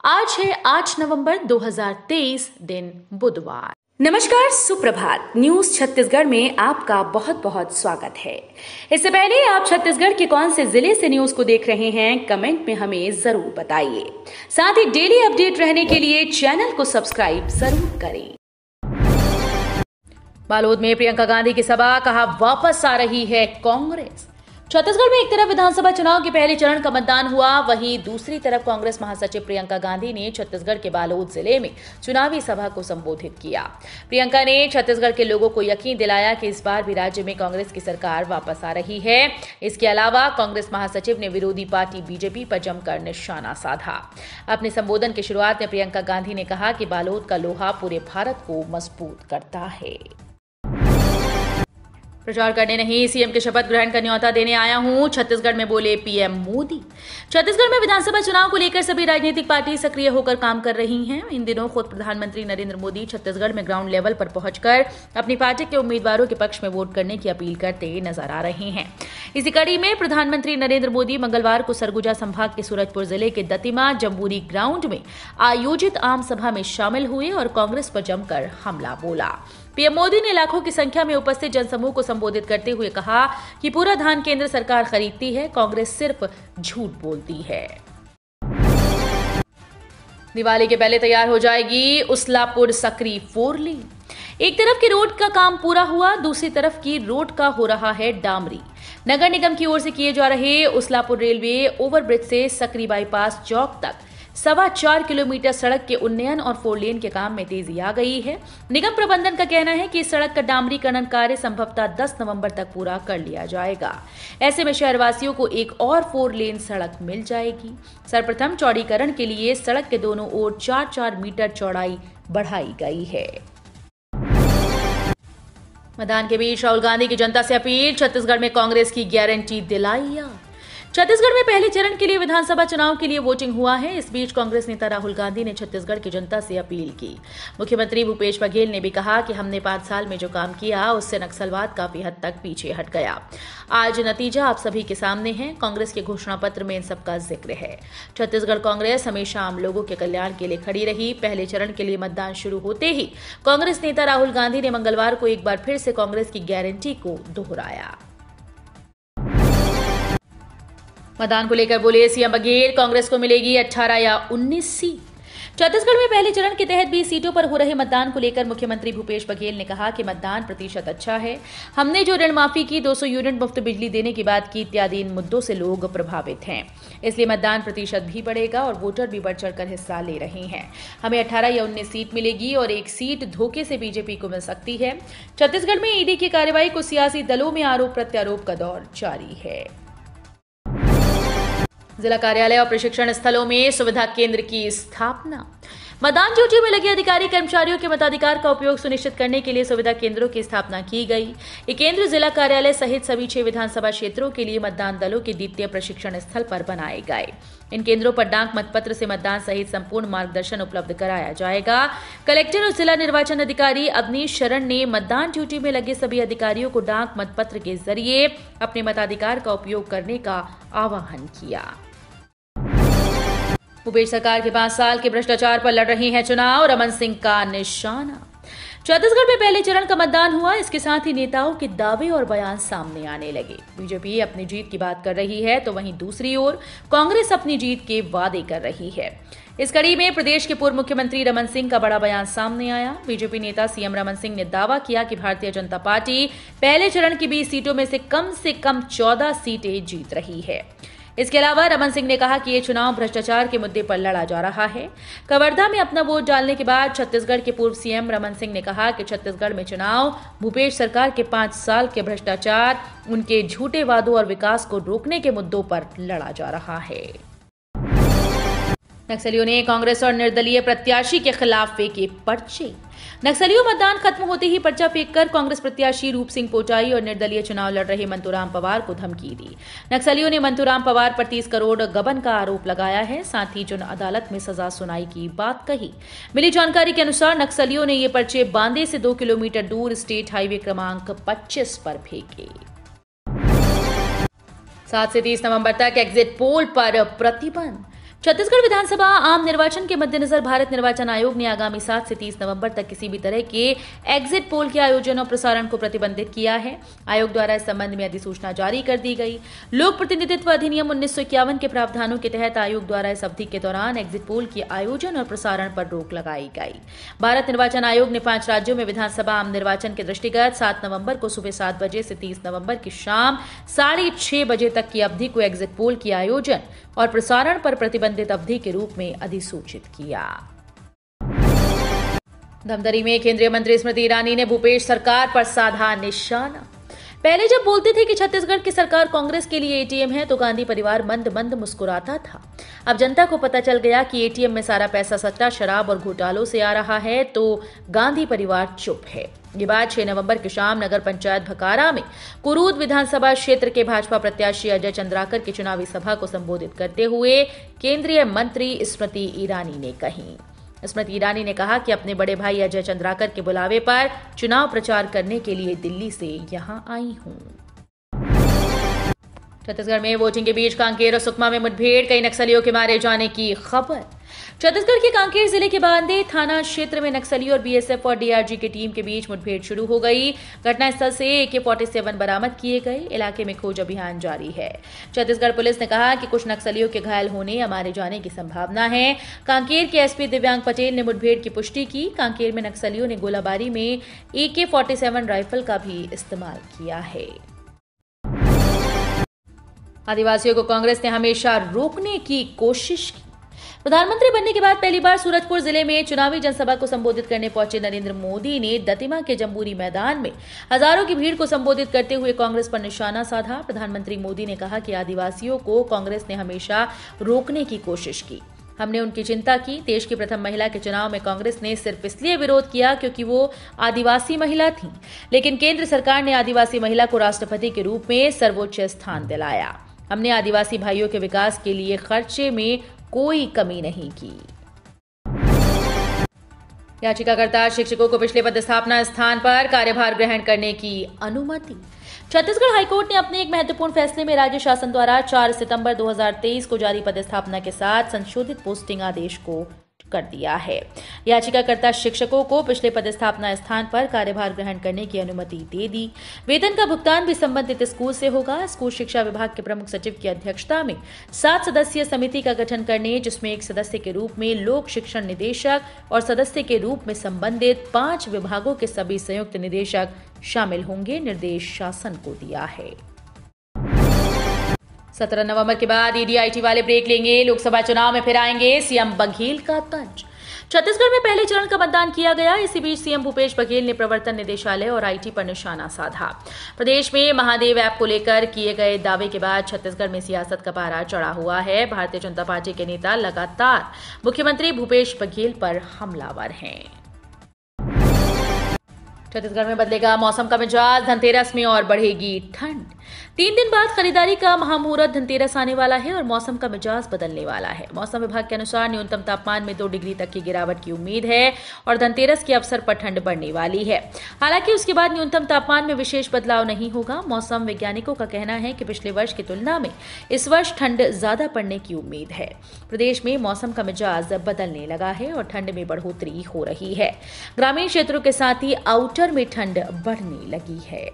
आज है 8 नवंबर 2023 दिन बुधवार। नमस्कार, सुप्रभात। न्यूज छत्तीसगढ़ में आपका बहुत बहुत स्वागत है। इससे पहले आप छत्तीसगढ़ के कौन से जिले से न्यूज को देख रहे हैं, कमेंट में हमें जरूर बताइए। साथ ही डेली अपडेट रहने के लिए चैनल को सब्सक्राइब जरूर करें। बालोद में प्रियंका गांधी की सभा, कहा वापस आ रही है कांग्रेस। छत्तीसगढ़ में एक तरफ विधानसभा चुनाव के पहले चरण का मतदान हुआ, वहीं दूसरी तरफ कांग्रेस महासचिव प्रियंका गांधी ने छत्तीसगढ़ के बालोद जिले में चुनावी सभा को संबोधित किया। प्रियंका ने छत्तीसगढ़ के लोगों को यकीन दिलाया कि इस बार भी राज्य में कांग्रेस की सरकार वापस आ रही है। इसके अलावा कांग्रेस महासचिव ने विरोधी पार्टी बीजेपी पर जमकर निशाना साधा। अपने संबोधन की शुरुआत में प्रियंका गांधी ने कहा कि बालोद का लोहा पूरे भारत को मजबूत करता है। प्रचार करने नहीं, सीएम के शपथ ग्रहण का न्योता देने आया हूं, छत्तीसगढ़ में बोले पीएम मोदी। छत्तीसगढ़ में विधानसभा चुनाव को लेकर सभी राजनीतिक पार्टी सक्रिय होकर काम कर रही हैं। इन दिनों खुद प्रधानमंत्री नरेंद्र मोदी छत्तीसगढ़ में ग्राउंड लेवल पर पहुंचकर अपनी पार्टी के उम्मीदवारों के पक्ष में वोट करने की अपील करते नजर आ रहे हैं। इसी कड़ी में प्रधानमंत्री नरेंद्र मोदी मंगलवार को सरगुजा संभाग के सूरजपुर जिले के दतिमा जम्बूरी ग्राउंड में आयोजित आम सभा में शामिल हुए और कांग्रेस पर जमकर हमला बोला। पीएम मोदी ने लाखों की संख्या में उपस्थित जनसमूह को संबोधित करते हुए कहा कि पूरा धान केंद्र सरकार खरीदती है, कांग्रेस सिर्फ झूठ बोलती है। दिवाली के पहले तैयार हो जाएगी उसलापुर सकरी 4 लेन। एक तरफ की रोड का काम पूरा हुआ, दूसरी तरफ की रोड का हो रहा है डामरी। नगर निगम की ओर से किए जा रहे उसलापुर रेलवे ओवरब्रिज से सकरी बाईपास चौक तक 4.25 किलोमीटर सड़क के उन्नयन और 4 लेन के काम में तेजी आ गई है। निगम प्रबंधन का कहना है कि इस सड़क का डामरीकरण कार्य संभवतः 10 नवंबर तक पूरा कर लिया जाएगा। ऐसे में शहरवासियों को एक और 4 लेन सड़क मिल जाएगी। सर्वप्रथम चौड़ीकरण के लिए सड़क के दोनों ओर 4-4 मीटर चौड़ाई बढ़ाई गई है। मैदान के बीच राहुल गांधी की जनता से अपील, छत्तीसगढ़ में कांग्रेस की गारंटी दिलाइया। छत्तीसगढ़ में पहले चरण के लिए विधानसभा चुनाव के लिए वोटिंग हुआ है। इस बीच कांग्रेस नेता राहुल गांधी ने छत्तीसगढ़ की जनता से अपील की। मुख्यमंत्री भूपेश बघेल ने भी कहा कि हमने 5 साल में जो काम किया उससे नक्सलवाद काफी हद तक पीछे हट गया। आज नतीजा आप सभी के सामने है। कांग्रेस के घोषणा पत्र में इन सबका जिक्र है। छत्तीसगढ़ कांग्रेस हमेशा आम लोगों के कल्याण के लिए खड़ी रही। पहले चरण के लिए मतदान शुरू होते ही कांग्रेस नेता राहुल गांधी ने मंगलवार को एक बार फिर से कांग्रेस की गारंटी को दोहराया। मतदान को लेकर बोले सीएम बघेल, कांग्रेस को मिलेगी 18 या 19 सीट। छत्तीसगढ़ में पहले चरण के तहत 20 सीटों पर हो रहे मतदान को लेकर मुख्यमंत्री भूपेश बघेल ने कहा कि मतदान प्रतिशत अच्छा है। हमने जो ऋण माफी की, 200 यूनिट मुफ्त बिजली देने की बात की, इत्यादि इन मुद्दों से लोग प्रभावित हैं। इसलिए मतदान प्रतिशत भी बढ़ेगा और वोटर भी बढ़ चढ़कर हिस्सा ले रहे हैं। हमें 18 या 19 सीट मिलेगी और एक सीट धोखे से बीजेपी को मिल सकती है। छत्तीसगढ़ में ईडी की कार्रवाई को सियासी दलों में आरोप प्रत्यारोप का दौर जारी है। जिला कार्यालय और प्रशिक्षण स्थलों में सुविधा केंद्र की स्थापना। मतदान ड्यूटी में लगे अधिकारी कर्मचारियों के मताधिकार का उपयोग सुनिश्चित करने के लिए सुविधा केंद्रों की स्थापना की गई। ये केंद्र जिला कार्यालय सहित सभी 6 विधानसभा क्षेत्रों के लिए मतदान दलों के द्वितीय प्रशिक्षण स्थल पर बनाए गए। इन केंद्रों पर डाक मतपत्र से मतदान सहित संपूर्ण मार्गदर्शन उपलब्ध कराया जाएगा। कलेक्टर और जिला निर्वाचन अधिकारी अवनीश शरण ने मतदान ड्यूटी में लगे सभी अधिकारियों को डाक मतपत्र के जरिए अपने मताधिकार का उपयोग करने का आह्वान किया। भूपेश सरकार के 5 साल के भ्रष्टाचार पर लड़ रही है चुनाव, रमन सिंह का निशाना। छत्तीसगढ़ में पहले चरण का मतदान हुआ, इसके साथ ही नेताओं के दावे और बयान सामने आने लगे। बीजेपी अपनी जीत की बात कर रही है तो वहीं दूसरी ओर कांग्रेस अपनी जीत के वादे कर रही है। इस कड़ी में प्रदेश के पूर्व मुख्यमंत्री रमन सिंह का बड़ा बयान सामने आया। बीजेपी नेता सीएम रमन सिंह ने दावा किया कि भारतीय जनता पार्टी पहले चरण की 20 सीटों में से कम 14 सीटें जीत रही है। इसके अलावा रमन सिंह ने कहा कि ये चुनाव भ्रष्टाचार के मुद्दे पर लड़ा जा रहा है। कवर्धा में अपना वोट डालने के बाद छत्तीसगढ़ के पूर्व सीएम रमन सिंह ने कहा कि छत्तीसगढ़ में चुनाव भूपेश सरकार के 5 साल के भ्रष्टाचार, उनके झूठे वादों और विकास को रोकने के मुद्दों पर लड़ा जा रहा है। नक्सलियों ने कांग्रेस और निर्दलीय प्रत्याशी के खिलाफ फेंके पर्चे। नक्सलियों मतदान खत्म होते ही पर्चा फेंककर कांग्रेस प्रत्याशी रूप सिंह पोटाई और निर्दलीय चुनाव लड़ रहे मंतूराम पवार को धमकी दी। नक्सलियों ने मंतूराम पवार पर 30 करोड़ गबन का आरोप लगाया है, साथ ही जन अदालत में सजा सुनाई की बात कही। मिली जानकारी के अनुसार नक्सलियों ने ये पर्चे बांदे से 2 किलोमीटर दूर स्टेट हाईवे क्रमांक 25 पर फेंके। 7 से 30 नवंबर तक एग्जिट पोल पर प्रतिबंध। छत्तीसगढ़ विधानसभा आम निर्वाचन के मद्देनजर भारत निर्वाचन आयोग ने आगामी 7 से 30 नवंबर तक किसी भी तरह के एग्जिट पोल के आयोजन और प्रसारण को प्रतिबंधित किया है। आयोग द्वारा इस संबंध में अधिसूचना जारी कर दी गई। लोक प्रतिनिधित्व अधिनियम 1951 के प्रावधानों के तहत आयोग द्वारा इस अवधि के दौरान एग्जिट पोल के आयोजन और प्रसारण पर रोक लगाई गई। भारत निर्वाचन आयोग ने 5 राज्यों में विधानसभा आम निर्वाचन के दृष्टिगत 7 नवंबर को सुबह 7 बजे से 30 नवंबर की शाम 6:30 बजे तक की अवधि को एग्जिट पोल के आयोजन और प्रसारण पर प्रतिबंधित अवधि के रूप में अधिसूचित किया। धमतरी में केंद्रीय मंत्री स्मृति ईरानी ने भूपेश सरकार पर साधा निशाना। पहले जब बोलते थे कि छत्तीसगढ़ की सरकार कांग्रेस के लिए एटीएम है तो गांधी परिवार मंद मंद मुस्कुराता था। अब जनता को पता चल गया कि एटीएम में सारा पैसा सट्टा, शराब और घोटालों से आ रहा है तो गांधी परिवार चुप है। ये बात 6 नवंबर की शाम नगर पंचायत भकारा में कुरूद विधानसभा क्षेत्र के भाजपा प्रत्याशी अजय चंद्राकर की चुनावी सभा को संबोधित करते हुए केंद्रीय मंत्री स्मृति ईरानी ने कही। स्मृति ईरानी ने कहा कि अपने बड़े भाई अजय चंद्राकर के बुलावे पर चुनाव प्रचार करने के लिए दिल्ली से यहां आई हूं। छत्तीसगढ़ में वोटिंग के बीच कांकेर और सुकमा में मुठभेड़, कई नक्सलियों के मारे जाने की खबर। छत्तीसगढ़ के कांकेर जिले के बांदे थाना क्षेत्र में नक्सली और बीएसएफ और डीआरजी की टीम के बीच मुठभेड़ शुरू हो गई। घटनास्थल से AK-47 बरामद किए गए। इलाके में खोज अभियान जारी है। छत्तीसगढ़ पुलिस ने कहा कि कुछ नक्सलियों के घायल होने या मारे जाने की संभावना है। कांकेर के एसपी दिव्यांग पटेल ने मुठभेड़ की पुष्टि की। कांकेर में नक्सलियों ने गोलाबारी में AK-47 राइफल का भी इस्तेमाल किया है। आदिवासियों को कांग्रेस ने हमेशा रोकने की कोशिश की। प्रधानमंत्री बनने के बाद पहली बार सूरजपुर जिले में चुनावी जनसभा को संबोधित करने पहुंचे नरेंद्र मोदी ने दतिमा के जंबूरी मैदान में हजारों की भीड़ को संबोधित करते हुए कांग्रेस पर निशाना साधा। प्रधानमंत्री मोदी ने कहा कि आदिवासियों को कांग्रेस ने हमेशा रोकने की कोशिश की। हमने उनकी चिंता की। देश की प्रथम महिला के चुनाव में कांग्रेस ने सिर्फ इसलिए विरोध किया क्योंकि वो आदिवासी महिला थी, लेकिन केंद्र सरकार ने आदिवासी महिला को राष्ट्रपति के रूप में सर्वोच्च स्थान दिलाया। हमने आदिवासी भाइयों के विकास के लिए खर्चे में कोई कमी नहीं की। याचिकाकर्ता शिक्षकों को पिछले पदस्थापना स्थान पर कार्यभार ग्रहण करने की अनुमति। छत्तीसगढ़ हाईकोर्ट ने अपने एक महत्वपूर्ण फैसले में राज्य शासन द्वारा 4 सितंबर 2023 को जारी पदस्थापना के साथ संशोधित पोस्टिंग आदेश को कर दिया है। याचिकाकर्ता शिक्षकों को पिछले पदस्थापना स्थान पर कार्यभार ग्रहण करने की अनुमति दे दी। वेतन का भुगतान भी संबंधित स्कूल से होगा। स्कूल शिक्षा विभाग के प्रमुख सचिव की अध्यक्षता में 7 सदस्यीय समिति का गठन करने, जिसमें एक सदस्य के रूप में लोक शिक्षण निदेशक और सदस्य के रूप में संबंधित 5 विभागों के सभी संयुक्त निदेशक शामिल होंगे, निर्देश शासन को दिया है। 17 नवंबर के बाद ईडी-आईटी वाले ब्रेक लेंगे। लोकसभा चुनाव में फिर आएंगे सीएम बघेल का तंज। छत्तीसगढ़ में पहले चरण का मतदान किया गया। इसी बीच सीएम भूपेश बघेल ने प्रवर्तन निदेशालय और आईटी पर निशाना साधा। प्रदेश में महादेव ऐप को लेकर किए गए दावे के बाद छत्तीसगढ़ में सियासत का पारा चढ़ा हुआ है। भारतीय जनता पार्टी के नेता लगातार मुख्यमंत्री भूपेश बघेल पर हमलावर हैं। छत्तीसगढ़ में बदलेगा मौसम का मिजाज। धनतेरस में और बढ़ेगी ठंड। 3 दिन बाद खरीदारी का महामुहूर्त धनतेरस आने वाला है और मौसम का मिजाज बदलने वाला है। मौसम विभाग के अनुसार न्यूनतम तापमान में 2 डिग्री तक की गिरावट की उम्मीद है और धनतेरस के अवसर पर ठंड बढ़ने वाली है। हालांकि उसके बाद न्यूनतम तापमान में विशेष बदलाव नहीं होगा। मौसम वैज्ञानिकों का कहना है कि पिछले वर्ष की तुलना में इस वर्ष ठंड ज्यादा पड़ने की उम्मीद है। प्रदेश में मौसम का मिजाज बदलने लगा है और ठंड में बढ़ोतरी हो रही है। ग्रामीण क्षेत्रों के साथ ही आउटर में ठंड बढ़ने लगी है।